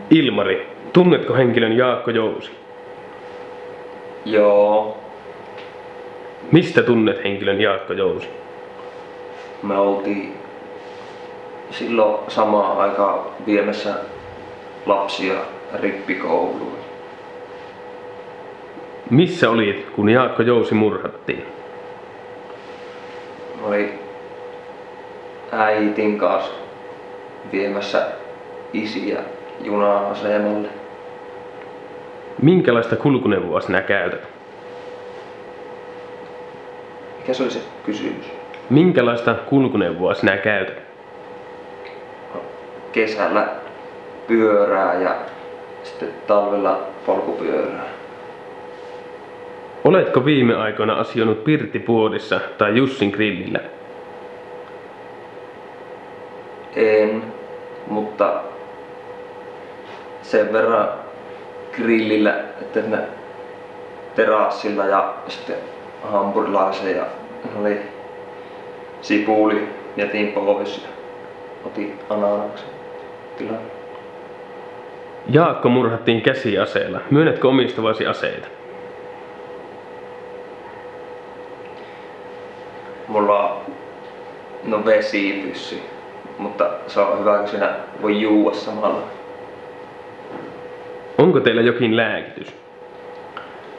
Ilmari, tunnetko henkilön Jaakko Jousi? Joo, Mistä tunnet henkilön Jaakko Jousi? me oltiin silloin samaan aikaan viemässä lapsia rippikouluun. Missä olit, kun Jaakko Jousi murhattiin? Mä olin äitin kanssa viemässä isiä juna-asemalle. Minkälaista kulkuneuvoa sinä käytät? Mikä se oli se kysymys? Minkälaista kulkuneuvoa sinä käytät? Kesällä pyörää ja sitten talvella polkupyörää. Oletko viime aikoina asioinut Pirttipuodissa tai Jussin grillillä? En, mutta sen verran grillillä, että me terassilla ja sitten hampurilaisen ja oli sipuli jätin pois ja otin ananaksen tilalle. Jaakko murhattiin käsiaseella. Myönnätkö omistavasi aseita? Mulla on vesipyssy, mutta se on hyvä, kun siinä voi juua samalla. Onko teillä jokin lääkitys?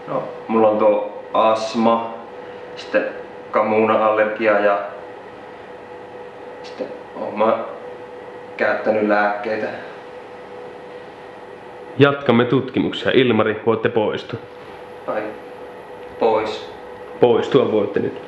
No, mulla on tuo astma, sitten kamuuna-allergia ja sitten oon mä käyttänyt lääkkeitä. Jatkamme tutkimuksia. Ilmari, voitte poistua. Ai, pois. Poistua voitte nyt.